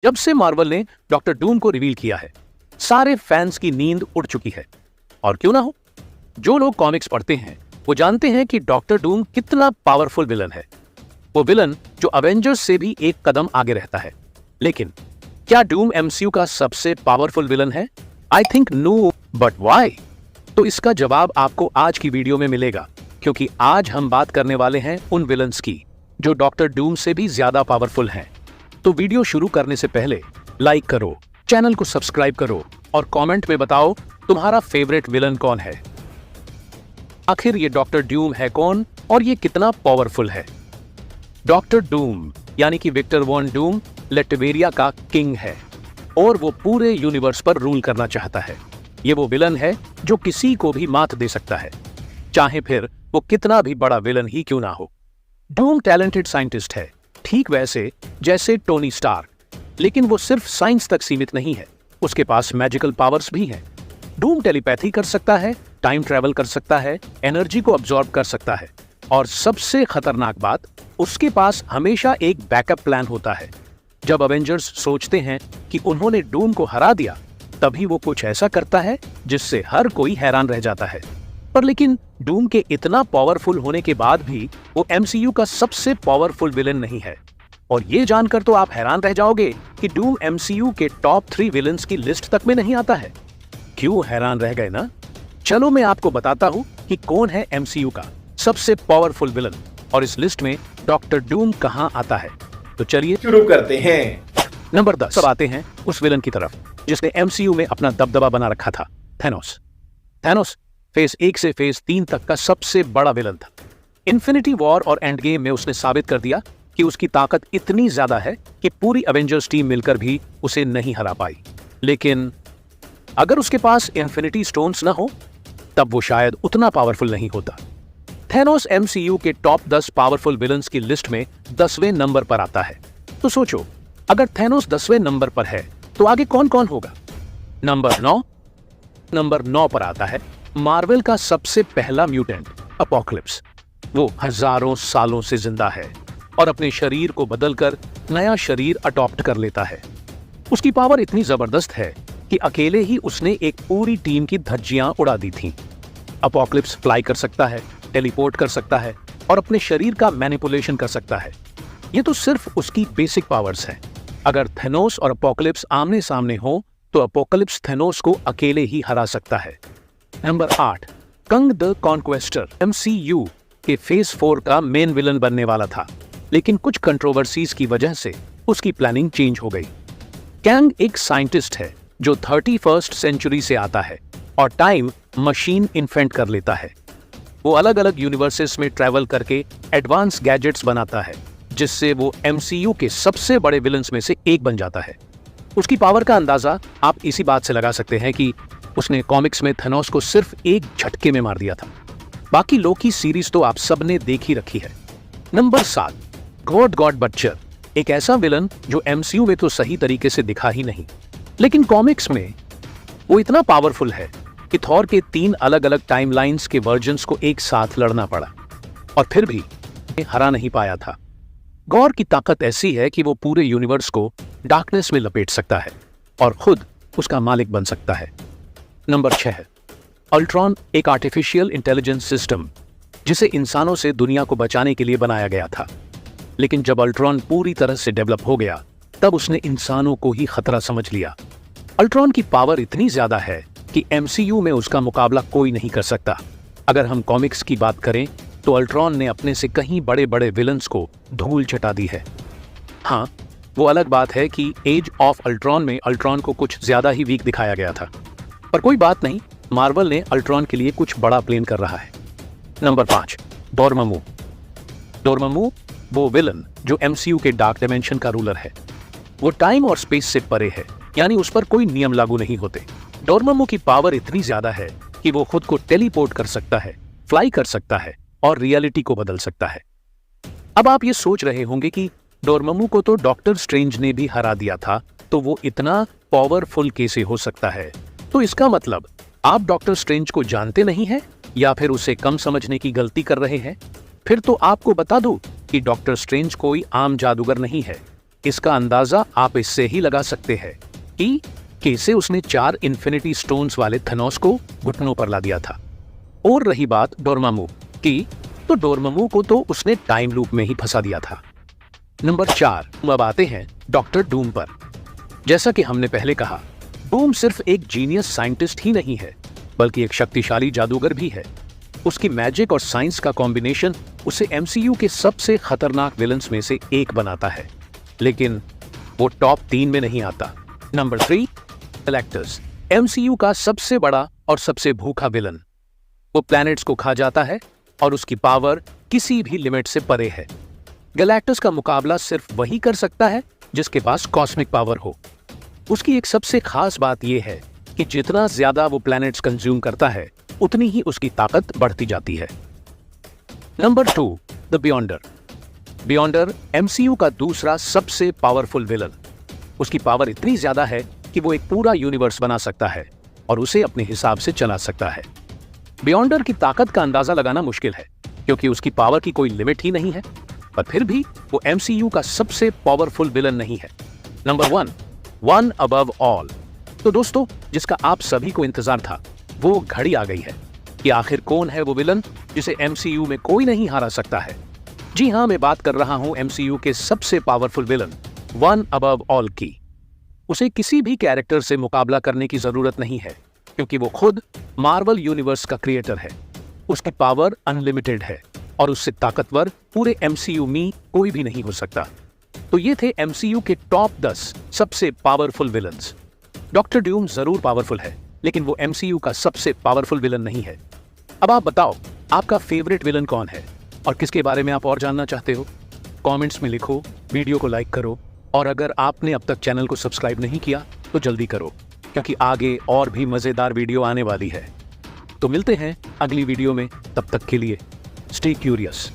जब से मार्वल ने डॉक्टर डूम को रिवील किया है, सारे फैंस की नींद उड़ चुकी है। और क्यों ना हो, जो लोग कॉमिक्स पढ़ते हैं वो जानते हैं कि डॉक्टर डूम कितना पावरफुल विलन है। वो विलन जो अवेंजर्स से भी एक कदम आगे रहता है। लेकिन क्या डूम एमसीयू का सबसे पावरफुल विलन है? I think no, but why? तो इसका जवाब आपको आज की वीडियो में मिलेगा, क्योंकि आज हम बात करने वाले हैं उन विलन्स की जो डॉक्टर डूम से भी ज्यादा पावरफुल हैं। तो वीडियो शुरू करने से पहले लाइक करो, चैनल को सब्सक्राइब करो और कमेंट में बताओ तुम्हारा फेवरेट विलन कौन है। आखिर ये डॉक्टर डूम है कौन और ये कितना पावरफुल है? डॉक्टर डूम यानी कि विक्टर वॉन डूम लेटवेरिया का किंग है और वो पूरे यूनिवर्स पर रूल करना चाहता है। ये वो विलन है जो किसी को भी मात दे सकता है, चाहे फिर वो कितना भी बड़ा विलन ही क्यों ना हो। डूम टैलेंटेड साइंटिस्ट है, ठीक वैसे जैसे टोनी स्टार्क, लेकिन वो सिर्फ साइंस तक सीमित नहीं है, उसके पास मैजिकल पावर्स भी हैं। डूम टेलीपैथी कर सकता है, टाइम ट्रैवल कर सकता है, एनर्जी को अब्सॉर्ब कर सकता है और सबसे खतरनाक बात, उसके पास हमेशा एक बैकअप प्लान होता है। जब अवेंजर्स सोचते हैं कि उन्होंने डूम को हरा दिया, तभी वो कुछ ऐसा करता है जिससे हर कोई हैरान रह जाता है। पर लेकिन डूम के इतना पावरफुल होने के बाद भी वो एमसीयू का सबसे पावरफुल विलन नहीं है। और ये जानकर तो आप हैरान रह जाओगे कि डूम एमसीयू के टॉप 3 विलन्स की लिस्ट तक में नहीं आता है। क्यों हैरान रह गए ना? चलो मैं आपको बताता हूं कि कौन है एमसीयू का सबसे पावरफुल विलन और इस लिस्ट में डॉक्टर डूम कहां आता है। तो चलिए शुरू करते हैं। नंबर 10। सब आते हैं उस विलन की तरफ जिसने एमसीयू में अपना दबदबा बना रखा था, थैनोस। थैनोस फेज 1 से फेज 3 तक का सबसे बड़ा विलन था। इन्फिनिटी वॉर और एंड गेम में उसने साबित कर दिया कि उसकी ताकत इतनी ज्यादा है कि पूरी एवेंजर्स टीम मिलकर भी उसे नहीं हरा पाई। लेकिन अगर उसके पास इन्फिनिटी स्टोन्स ना हो, तब वो शायद उतना पावरफुल नहीं होता। थैनोस एमसीयू के टॉप 10 पावरफुल विलन्स की लिस्ट में 10वें नंबर पर आता है। तो सोचो, अगर थैनोस 10वें नंबर पर है तो आगे कौन कौन होगा? नंबर 9 पर आता है मार्वल का सबसे पहला म्यूटेंट, अपोकलिप्स। वो हजारों सालों से जिंदा है और अपने शरीर को बदलकर नया शरीर अडॉप्ट कर लेता है। उसकी पावर इतनी जबरदस्त है कि अकेले ही उसने एक पूरी टीम की धज्जियां उड़ा दी थीं। अपोकलिप्स फ्लाई कर सकता है, टेलीपोर्ट कर सकता है और अपने शरीर का मैनिपुलेशन कर सकता है। ये तो सिर्फ उसकी बेसिक पावर्स हैं। अगर थैनोस और अपोकलिप्स आमने सामने हो तो अपोकलिप्स थैनोस को अकेले ही हरा सकता है। नंबर 8, कंग द कॉन्क्वेस्टर एमसीयू के फेज 4 का मेन विलन बनने वाला था, लेकिन कुछ कंट्रोवर्सीज की वजह से उसकी प्लानिंग चेंज हो गई। कैंग एक साइंटिस्ट है जो 31st सेंचुरी से आता है और टाइम मशीन इन्वेंट कर लेता है। वो अलग अलग यूनिवर्सेस में ट्रैवल करके एडवांस गैजेट्स बनाता है, जिससे वो एमसीयू के सबसे बड़े विलन्स में से एक बन जाता है। उसकी पावर का अंदाजा आप इसी बात से लगा सकते हैं कि उसने कॉमिक्स में थैनोस को सिर्फ एक झटके में मार दिया था। बाकी लोकी सीरीज तो आप सबने देख ही रखी है। नंबर 7, गॉड बटचर, एक ऐसा विलन जो एमसीयू में तो सही तरीके से दिखा ही नहीं, लेकिन कॉमिक्स में वो इतना पावरफुल है कि थॉर के 3 अलग अलग टाइमलाइंस के वर्जन्स को एक साथ लड़ना पड़ा और फिर भी हरा नहीं पाया था। गॉर की ताकत ऐसी है कि वो पूरे यूनिवर्स को डार्कनेस में लपेट सकता है और खुद उसका मालिक बन सकता है। नंबर 6, अल्ट्रॉन, एक आर्टिफिशियल इंटेलिजेंस सिस्टम जिसे इंसानों से दुनिया को बचाने के लिए बनाया गया था। लेकिन जब अल्ट्रॉन पूरी तरह से डेवलप हो गया, तब उसने इंसानों को ही खतरा समझ लिया। अल्ट्रॉन की पावर इतनी ज्यादा है कि एमसीयू में उसका मुकाबला कोई नहीं कर सकता। अगर हम कॉमिक्स की बात करें तो अल्ट्रॉन ने अपने से कहीं बड़े बड़े विलन्स को धूल चटा दी है। हाँ, वो अलग बात है कि एज ऑफ अल्ट्रॉन में अल्ट्रॉन को कुछ ज्यादा ही वीक दिखाया गया था, पर कोई बात नहीं, मार्वल ने अल्ट्रॉन के लिए कुछ बड़ा प्लान कर रहा है। Number 5, Dormammu. डोरमामू वो विलन जो एमसीयू के डार्क डायमेंशन का रूलर है। वो टाइम और स्पेस से परे है, यानी उस पर कोई नियम लागू नहीं होते। डोरमामू की पावर इतनी ज्यादा है कि वो खुद को टेलीपोर्ट कर सकता है, फ्लाई कर सकता है और रियलिटी को बदल सकता है। अब आप ये सोच रहे होंगे कि डोरमामू को तो डॉक्टर स्ट्रेंज ने भी हरा दिया था, तो वो इतना पावरफुल कैसे हो सकता है? तो इसका मतलब आप डॉक्टर स्ट्रेंज को जानते नहीं हैं या फिर उसे कम समझने की गलती कर रहे हैं। फिर तो आपको बता दूं कि डॉक्टर स्ट्रेंज कोई आम जादूगर नहीं है। इसका अंदाजा आप इससे ही लगा सकते हैं कि कैसे उसने 4 इन्फिनिटी स्टोन्स वाले थेनोस को घुटनों पर ला दिया था। और रही बात डोरमामू की, तो डोरमामू को तो उसने टाइम लूप में ही फंसा दिया था। नंबर 4, अब आते हैं डॉक्टर डूम पर। जैसा कि हमने पहले कहा, डूम सिर्फ एक जीनियस साइंटिस्ट ही नहीं है, बल्कि एक शक्तिशाली जादूगर भी है। उसकी मैजिक और साइंस का कॉम्बिनेशन उसे एमसीयू के सबसे खतरनाक विलन्स में से एक बनाता है, लेकिन वो टॉप 3 में नहीं आता। नंबर 3, गैलेक्टस, एमसीयू का सबसे बड़ा और सबसे भूखा विलन। वो प्लैनेट्स को खा जाता है और उसकी पावर किसी भी लिमिट से परे है। गैलेक्टस का मुकाबला सिर्फ वही कर सकता है जिसके पास कॉस्मिक पावर हो। उसकी एक सबसे खास बात यह है कि जितना ज्यादा वो प्लैनेट्स कंज्यूम करता है, उतनी ही उसकी ताकत बढ़ती जाती है। Number 2, the बियॉन्डर। बियॉन्डर एमसीयू का दूसरा सबसे पावरफुल विलन। उसकी पावर इतनी ज्यादा है कि वो एक पूरा यूनिवर्स बना सकता है और उसे अपने हिसाब से चला सकता है। बियॉन्डर की ताकत का अंदाजा लगाना मुश्किल है, क्योंकि उसकी पावर की कोई लिमिट ही नहीं है, पर फिर भी वो एमसीयू का सबसे पावरफुल विलन नहीं है। Number 1, one above all. तो दोस्तों, जिसका आप सभी को इंतजार था, वो घड़ी आ गई है कि आखिर कौन है वो विलन जिसे एमसीयू में कोई नहीं हरा सकता है। जी हां, मैं बात कर रहा हूं एमसीयू के सबसे powerful villain one above all की। उसे किसी भी कैरेक्टर से मुकाबला करने की जरूरत नहीं है, क्योंकि वो खुद मार्वल यूनिवर्स का क्रिएटर है। उसकी पावर अनलिमिटेड है और उससे ताकतवर पूरे एमसीयू में कोई भी नहीं हो सकता। तो ये थे एमसीयू के टॉप 10 सबसे पावरफुल विलन्स। डॉक्टर डूम जरूर पावरफुल है, लेकिन वो एमसीयू का सबसे पावरफुल विलन नहीं है। अब आप बताओ, आपका फेवरेट विलन कौन है और किसके बारे में आप और जानना चाहते हो? कमेंट्स में लिखो, वीडियो को लाइक करो, और अगर आपने अब तक चैनल को सब्सक्राइब नहीं किया तो जल्दी करो, क्योंकि आगे और भी मजेदार वीडियो आने वाली है। तो मिलते हैं अगली वीडियो में, तब तक के लिए स्टे क्यूरियस।